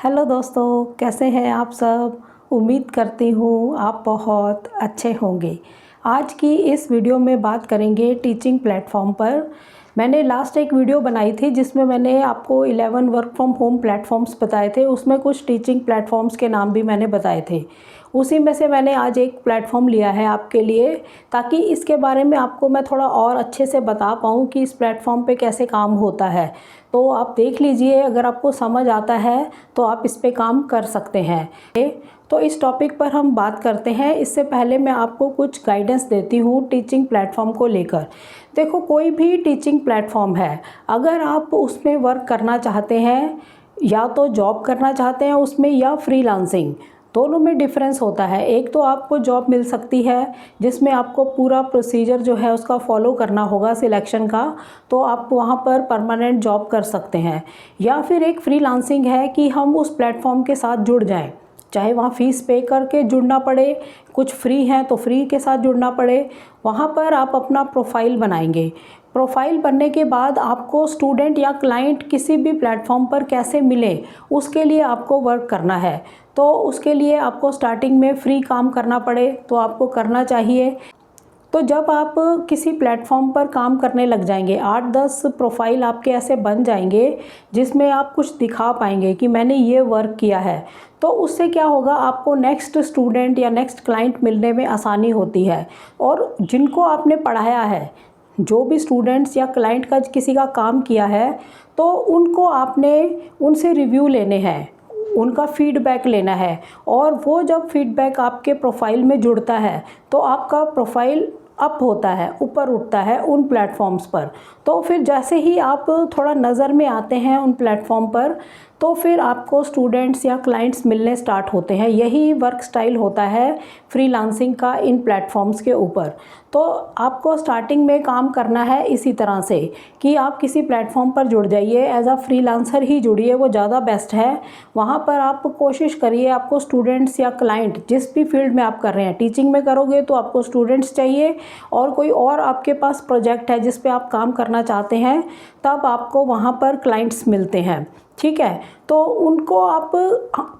Hello दोस्तों, कैसे हैं आप सब। उम्मीद करती हूँ आप बहुत अच्छे होंगे। आज की इस वीडियो में बात करेंगे टीचिंग प्लेटफॉर्म पर। मैंने लास्ट एक वीडियो बनाई थी जिसमें मैंने आपको 11 वर्क फ्रॉम होम प्लेटफॉर्म्स बताए थे। उसमें कुछ टीचिंग प्लेटफॉर्म्स के नाम भी मैंने बताए थे। उसी में से मैंने आज एक प्लेटफॉर्म लिया है आपके लिए, ताकि इसके बारे में आपको मैं थोड़ा और अच्छे से बता पाऊँ कि इस प्लेटफॉर्म पे कैसे काम होता है। तो आप देख लीजिए, अगर आपको समझ आता है तो आप इस पे काम कर सकते हैं। तो इस टॉपिक पर हम बात करते हैं। इससे पहले मैं आपको कुछ गाइडेंस देती हूँ टीचिंग प्लेटफॉर्म को लेकर। देखो, कोई भी टीचिंग प्लेटफॉर्म है, अगर आप उसमें वर्क करना चाहते हैं, या तो जॉब करना चाहते हैं उसमें, या फ्रीलांसिंग, दोनों में डिफरेंस होता है। एक तो आपको जॉब मिल सकती है जिसमें आपको पूरा प्रोसीजर जो है उसका फॉलो करना होगा सिलेक्शन का, तो आप वहाँ पर परमानेंट जॉब कर सकते हैं। या फिर एक फ्रीलांसिंग है कि हम उस प्लेटफॉर्म के साथ जुड़ जाएं, चाहे वहाँ फ़ीस पे करके जुड़ना पड़े, कुछ फ्री हैं तो फ्री के साथ जुड़ना पड़े। वहाँ पर आप अपना प्रोफाइल बनाएंगे। प्रोफाइल बनने के बाद आपको स्टूडेंट या क्लाइंट किसी भी प्लेटफॉर्म पर कैसे मिले, उसके लिए आपको वर्क करना है। तो उसके लिए आपको स्टार्टिंग में फ्री काम करना पड़े तो आपको करना चाहिए। तो जब आप किसी प्लेटफॉर्म पर काम करने लग जाएंगे, 8-10 प्रोफाइल आपके ऐसे बन जाएंगे जिसमें आप कुछ दिखा पाएंगे कि मैंने ये वर्क किया है, तो उससे क्या होगा, आपको नेक्स्ट स्टूडेंट या नेक्स्ट क्लाइंट मिलने में आसानी होती है। और जिनको आपने पढ़ाया है, जो भी स्टूडेंट्स या क्लाइंट का किसी का काम किया है, तो उनको आपने उनसे रिव्यू लेने हैं, उनका फीडबैक लेना है। और वो जब फीडबैक आपके प्रोफाइल में जुड़ता है तो आपका प्रोफाइल अप होता है, ऊपर उठता है उन प्लेटफॉर्म्स पर। तो फिर जैसे ही आप थोड़ा नज़र में आते हैं उन प्लेटफॉर्म पर, तो फिर आपको स्टूडेंट्स या क्लाइंट्स मिलने स्टार्ट होते हैं। यही वर्क स्टाइल होता है फ्रीलांसिंग का इन प्लेटफॉर्म्स के ऊपर। तो आपको स्टार्टिंग में काम करना है इसी तरह से कि आप किसी प्लेटफॉर्म पर जुड़ जाइए, एज अ फ्रीलांसर ही जुड़िए, वो ज़्यादा बेस्ट है। वहाँ पर आप कोशिश करिए, आपको स्टूडेंट्स या क्लाइंट जिस भी फील्ड में आप कर रहे हैं, टीचिंग में करोगे तो आपको स्टूडेंट्स चाहिए, और कोई और आपके पास प्रोजेक्ट है जिस पे आप काम करना चाहते हैं, तब आपको वहाँ पर क्लाइंट्स मिलते हैं। ठीक है, तो उनको आप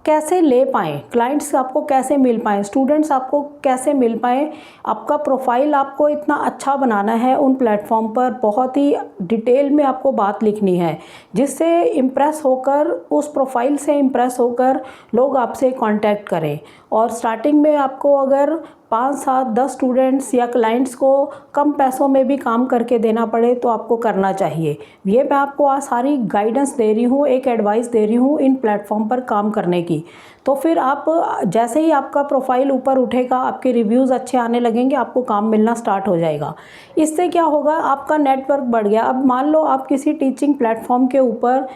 कैसे ले पाएँ, क्लाइंट्स आपको कैसे मिल पाएँ, स्टूडेंट्स आपको कैसे मिल पाएँ, आपका प्रोफाइल आपको इतना अच्छा बनाना है उन प्लेटफॉर्म पर। बहुत ही डिटेल में आपको बात लिखनी है जिससे इम्प्रेस होकर, उस प्रोफाइल से इम्प्रेस होकर लोग आपसे कांटेक्ट करें। और स्टार्टिंग में आपको अगर 5-7-10 स्टूडेंट्स या क्लाइंट्स को कम पैसों में भी काम करके देना पड़े तो आपको करना चाहिए। ये मैं आपको आज सारी गाइडेंस दे रही हूँ, एक एडवाइस दे रही हूँ इन प्लेटफॉर्म पर काम करने की। तो फिर आप जैसे ही आपका प्रोफाइल ऊपर उठेगा, आपके रिव्यूज़ अच्छे आने लगेंगे, आपको काम मिलना स्टार्ट हो जाएगा। इससे क्या होगा, आपका नेटवर्क बढ़ गया। अब मान लो आप किसी टीचिंग प्लेटफॉर्म के ऊपर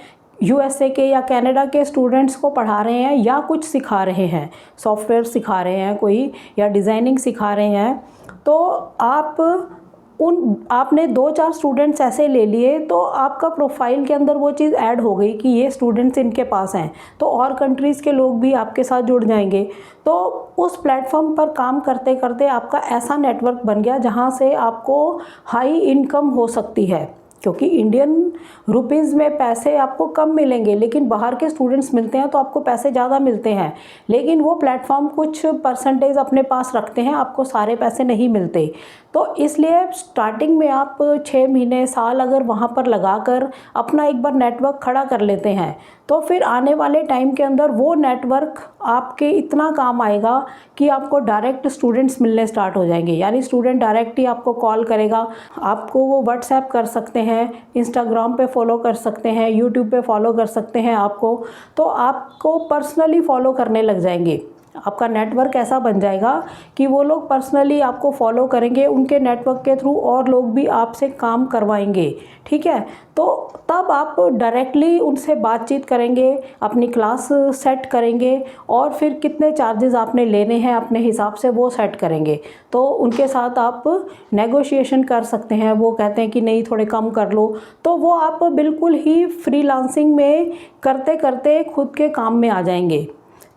यूएसए के या कनाडा के स्टूडेंट्स को पढ़ा रहे हैं, या कुछ सिखा रहे हैं, सॉफ्टवेयर सिखा रहे हैं कोई, या डिज़ाइनिंग सिखा रहे हैं। तो आपने 2-4 स्टूडेंट्स ऐसे ले लिए, तो आपका प्रोफाइल के अंदर वो चीज़ ऐड हो गई कि ये स्टूडेंट्स इनके पास हैं, तो और कंट्रीज़ के लोग भी आपके साथ जुड़ जाएंगे। तो उस प्लेटफॉर्म पर काम करते करते आपका ऐसा नेटवर्क बन गया जहाँ से आपको हाई इनकम हो सकती है। क्योंकि इंडियन रुपीज़ में पैसे आपको कम मिलेंगे, लेकिन बाहर के स्टूडेंट्स मिलते हैं तो आपको पैसे ज़्यादा मिलते हैं। लेकिन वो प्लेटफॉर्म कुछ परसेंटेज अपने पास रखते हैं, आपको सारे पैसे नहीं मिलते। तो इसलिए स्टार्टिंग में आप 6 महीने, साल अगर वहाँ पर लगाकर अपना एक बार नेटवर्क खड़ा कर लेते हैं, तो फिर आने वाले टाइम के अंदर वो नेटवर्क आपके इतना काम आएगा कि आपको डायरेक्ट स्टूडेंट्स मिलने स्टार्ट हो जाएंगे। यानी स्टूडेंट डायरेक्ट ही आपको कॉल करेगा, आपको वो व्हाट्सएप कर सकते हैं, इंस्टाग्राम पे फॉलो कर सकते हैं, यूट्यूब पे फॉलो कर सकते हैं आपको। तो आपको पर्सनली फॉलो करने लग जाएंगे। आपका नेटवर्क ऐसा बन जाएगा कि वो लोग पर्सनली आपको फॉलो करेंगे, उनके नेटवर्क के थ्रू और लोग भी आपसे काम करवाएंगे। ठीक है, तो तब आप डायरेक्टली उनसे बातचीत करेंगे, अपनी क्लास सेट करेंगे, और फिर कितने चार्जेस आपने लेने हैं अपने हिसाब से वो सेट करेंगे। तो उनके साथ आप नेगोशिएशन कर सकते हैं। वो कहते हैं कि नहीं, थोड़े कम कर लो, तो वो आप बिल्कुल ही फ्रीलांसिंग में करते करते खुद के काम में आ जाएंगे।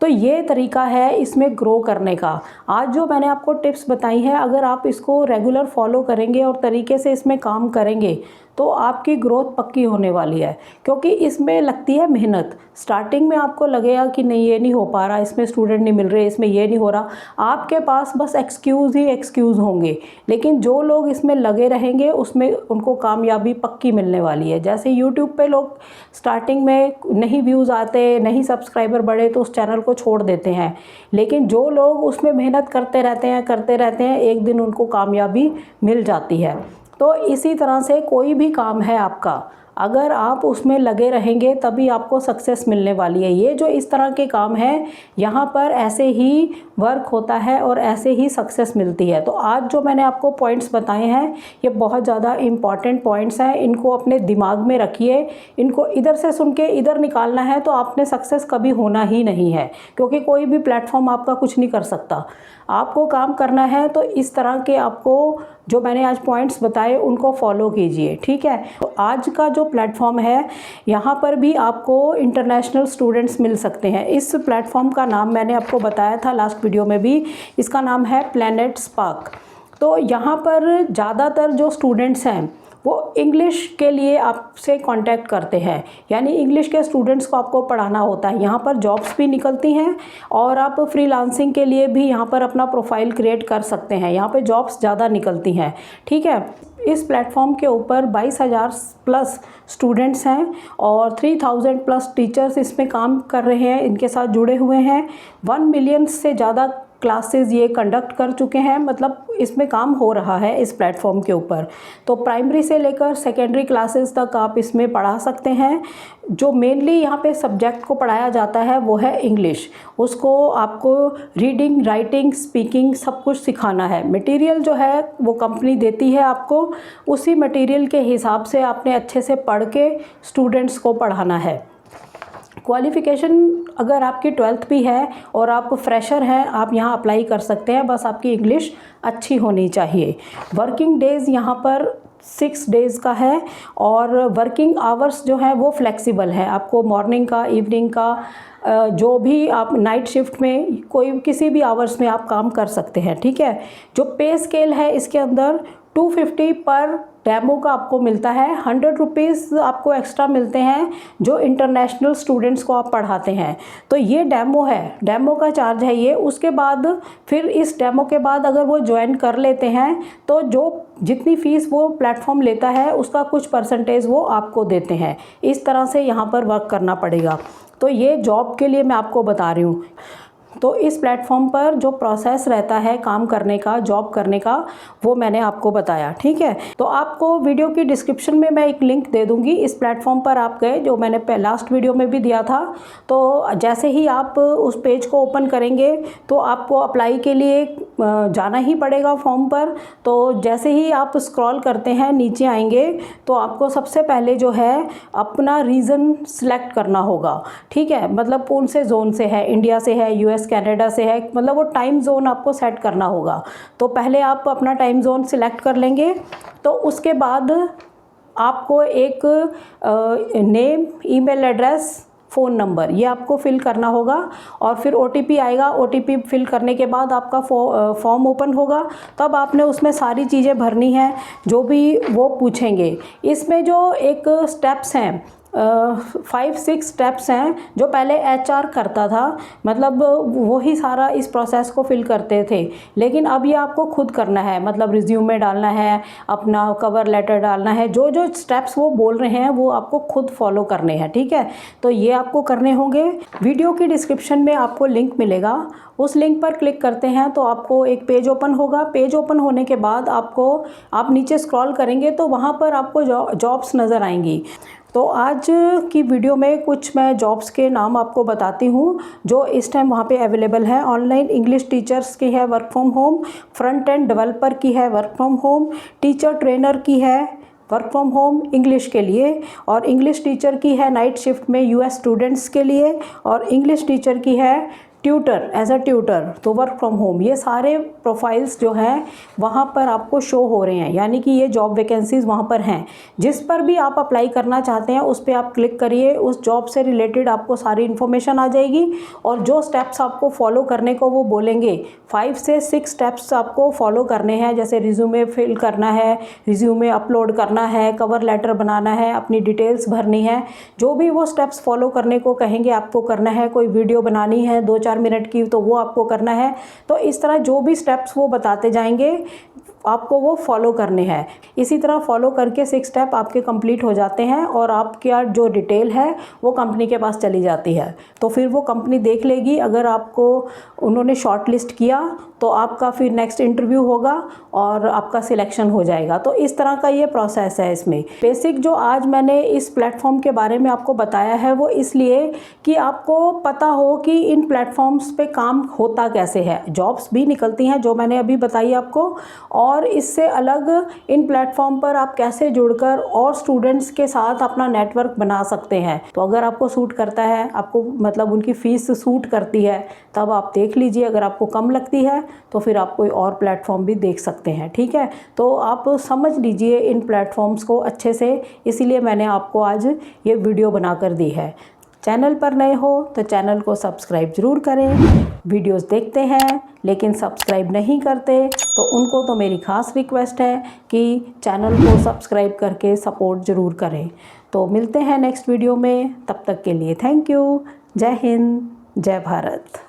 तो ये तरीका है इसमें ग्रो करने का। आज जो मैंने आपको टिप्स बताई हैं, अगर आप इसको रेगुलर फॉलो करेंगे और तरीके से इसमें काम करेंगे, तो आपकी ग्रोथ पक्की होने वाली है, क्योंकि इसमें लगती है मेहनत। स्टार्टिंग में आपको लगेगा कि नहीं ये नहीं हो पा रहा, इसमें स्टूडेंट नहीं मिल रहे, इसमें ये नहीं हो रहा, आपके पास बस एक्सक्यूज़ ही एक्सक्यूज़ होंगे। लेकिन जो लोग इसमें लगे रहेंगे उसमें उनको कामयाबी पक्की मिलने वाली है। जैसे यूट्यूब पे लोग स्टार्टिंग में नहीं व्यूज़ आते, नहीं सब्सक्राइबर बढ़े तो उस चैनल को छोड़ देते हैं, लेकिन जो लोग उसमें मेहनत करते रहते हैं एक दिन उनको कामयाबी मिल जाती है। तो इसी तरह से कोई भी काम है आपका, अगर आप उसमें लगे रहेंगे तभी आपको सक्सेस मिलने वाली है। ये जो इस तरह के काम हैं यहाँ पर ऐसे ही वर्क होता है और ऐसे ही सक्सेस मिलती है। तो आज जो मैंने आपको पॉइंट्स बताए हैं ये बहुत ज़्यादा इम्पॉर्टेंट पॉइंट्स हैं, इनको अपने दिमाग में रखिए। इनको इधर से सुन के इधर निकालना है तो आपने सक्सेस कभी होना ही नहीं है, क्योंकि कोई भी प्लेटफॉर्म आपका कुछ नहीं कर सकता। आपको काम करना है तो इस तरह के आपको जो मैंने आज पॉइंट्स बताए उनको फॉलो कीजिए, ठीक है। तो आज का जो प्लेटफॉर्म है यहाँ पर भी आपको इंटरनेशनल स्टूडेंट्स मिल सकते हैं। इस प्लेटफॉर्म का नाम मैंने आपको बताया था लास्ट वीडियो में भी, इसका नाम है प्लैनेट स्पार्क। तो यहाँ पर ज़्यादातर जो स्टूडेंट्स हैं वो इंग्लिश के लिए आपसे कांटेक्ट करते हैं, यानी इंग्लिश के स्टूडेंट्स को आपको पढ़ाना होता है। यहाँ पर जॉब्स भी निकलती हैं और आप फ्रीलांसिंग के लिए भी यहाँ पर अपना प्रोफाइल क्रिएट कर सकते हैं। यहाँ पे जॉब्स ज़्यादा निकलती हैं, ठीक है। इस प्लेटफॉर्म के ऊपर 22,000 प्लस स्टूडेंट्स हैं और 3,000 प्लस टीचर्स इसमें काम कर रहे हैं, इनके साथ जुड़े हुए हैं। 1 मिलियन से ज़्यादा क्लासेस ये कंडक्ट कर चुके हैं, मतलब इसमें काम हो रहा है इस प्लेटफॉर्म के ऊपर। तो प्राइमरी से लेकर सेकेंडरी क्लासेस तक आप इसमें पढ़ा सकते हैं। जो मेनली यहाँ पे सब्जेक्ट को पढ़ाया जाता है वो है इंग्लिश। उसको आपको रीडिंग, राइटिंग, स्पीकिंग सब कुछ सिखाना है। मटेरियल जो है वो कंपनी देती है आपको, उसी मटेरियल के हिसाब से आपने अच्छे से पढ़ के स्टूडेंट्स को पढ़ाना है। क्वालिफ़िकेशन अगर आपकी 12th भी है और आप फ्रेशर हैं, आप यहाँ अप्लाई कर सकते हैं, बस आपकी इंग्लिश अच्छी होनी चाहिए। वर्किंग डेज़ यहाँ पर 6 डेज़ का है और वर्किंग आवर्स जो है वो फ्लेक्सिबल है। आपको मॉर्निंग का, इवनिंग का, जो भी आप नाइट शिफ्ट में कोई किसी भी आवर्स में आप काम कर सकते हैं, ठीक है। जो पे स्केल है इसके अंदर 250 पर डेमो का आपको मिलता है। 100 रुपीज़ आपको एक्स्ट्रा मिलते हैं जो इंटरनेशनल स्टूडेंट्स को आप पढ़ाते हैं। तो ये डेमो है, डेमो का चार्ज है ये। उसके बाद फिर इस डेमो के बाद अगर वो ज्वाइन कर लेते हैं तो जो जितनी फ़ीस वो प्लेटफॉर्म लेता है उसका कुछ परसेंटेज वो आपको देते हैं। इस तरह से यहाँ पर वर्क करना पड़ेगा। तो ये जॉब के लिए मैं आपको बता रही हूँ। तो इस प्लेटफॉर्म पर जो प्रोसेस रहता है काम करने का, जॉब करने का, वो मैंने आपको बताया, ठीक है। तो आपको वीडियो की डिस्क्रिप्शन में मैं एक लिंक दे दूंगी। इस प्लेटफॉर्म पर आप गए, जो मैंने लास्ट वीडियो में भी दिया था। तो जैसे ही आप उस पेज को ओपन करेंगे तो आपको अप्लाई के लिए जाना ही पड़ेगा फॉर्म पर। तो जैसे ही आप स्क्रॉल करते हैं नीचे आएंगे तो आपको सबसे पहले जो है अपना रीजन सिलेक्ट करना होगा, ठीक है। मतलब कौन से जोन से है, इंडिया से है, यूएस कनाडा से है, मतलब वो टाइम जोन आपको सेट करना होगा। तो पहले आप अपना टाइम जोन सिलेक्ट कर लेंगे। तो उसके बाद आपको एक name, email address, phone number ये आपको फिल करना होगा और फिर OTP आएगा। OTP फिल करने के बाद आपका फॉर्म ओपन होगा। तब आपने उसमें सारी चीज़ें भरनी है जो भी वो पूछेंगे। इसमें जो एक स्टेप्स हैं 5-6 स्टेप्स हैं जो पहले HR करता था, मतलब वही सारा इस प्रोसेस को फिल करते थे। लेकिन अब ये आपको खुद करना है, मतलब रिज्यूमे डालना है, अपना कवर लेटर डालना है, जो जो स्टेप्स वो बोल रहे हैं वो आपको खुद फॉलो करने हैं, ठीक है। तो ये आपको करने होंगे। वीडियो की डिस्क्रिप्शन में आपको लिंक मिलेगा, उस लिंक पर क्लिक करते हैं तो आपको एक पेज ओपन होगा। पेज ओपन होने के बाद आप नीचे स्क्रॉल करेंगे तो वहाँ पर आपको जॉब्स नज़र आएंगी। तो आज की वीडियो में कुछ मैं जॉब्स के नाम आपको बताती हूँ जो इस टाइम वहाँ पे अवेलेबल है। ऑनलाइन इंग्लिश टीचर्स की है work from home, front end developer की है work from home, teacher trainer की है वर्क फ्रॉम होम इंग्लिश के लिए, और इंग्लिश टीचर की है नाइट शिफ्ट में US स्टूडेंट्स के लिए, और इंग्लिश टीचर की है ट्यूटर, एज अ ट्यूटर, तो वर्क फ्रॉम होम, ये सारे प्रोफाइल्स जो हैं वहाँ पर आपको शो हो रहे हैं, यानी कि ये जॉब वैकेंसीज़ वहाँ पर हैं। जिस पर भी आप अप्लाई करना चाहते हैं उस पर आप क्लिक करिए, उस जॉब से रिलेटेड आपको सारी इन्फॉर्मेशन आ जाएगी और जो स्टेप्स आपको फॉलो करने को वो बोलेंगे, 5 से 6 स्टेप्स आपको फॉलो करने हैं। जैसे रिज्यूमे फिल करना है, रिज्यूमे अपलोड करना है, कवर लेटर बनाना है, अपनी डिटेल्स भरनी है, जो भी वो स्टेप्स फॉलो करने को कहेंगे आपको करना है। कोई वीडियो बनानी है 2-4 मिनट की तो वो आपको करना है। तो इस तरह जो भी स्टेप्स वो बताते जाएंगे आपको वो फॉलो करने हैं। इसी तरह फॉलो करके 6 स्टेप आपके कंप्लीट हो जाते हैं और आपका जो डिटेल है वो कंपनी के पास चली जाती है। तो फिर वो कंपनी देख लेगी, अगर आपको उन्होंने शॉर्ट लिस्ट किया तो आपका फिर नेक्स्ट इंटरव्यू होगा और आपका सिलेक्शन हो जाएगा। तो इस तरह का ये प्रोसेस है। इसमें बेसिक जो आज मैंने इस प्लेटफॉर्म के बारे में आपको बताया है वो इसलिए कि आपको पता हो कि इन प्लेटफॉर्म्स पे काम होता कैसे है। जॉब्स भी निकलती हैं जो मैंने अभी बताई आपको, और इससे अलग इन प्लेटफॉर्म पर आप कैसे जुड़कर और स्टूडेंट्स के साथ अपना नेटवर्क बना सकते हैं। तो अगर आपको सूट करता है, आपको मतलब उनकी फ़ीस सूट करती है, तब आप देख लीजिए। अगर आपको कम लगती है तो फिर आप कोई और प्लेटफॉर्म भी देख सकते हैं, ठीक है। तो आप समझ लीजिए इन प्लेटफॉर्म्स को अच्छे से, इसीलिए मैंने आपको आज ये वीडियो बनाकर दी है। चैनल पर नए हो तो चैनल को सब्सक्राइब ज़रूर करें। वीडियोस देखते हैं लेकिन सब्सक्राइब नहीं करते तो उनको तो मेरी ख़ास रिक्वेस्ट है कि चैनल को सब्सक्राइब करके सपोर्ट ज़रूर करें। तो मिलते हैं नेक्स्ट वीडियो में, तब तक के लिए थैंक यू। जय हिंद, जय भारत।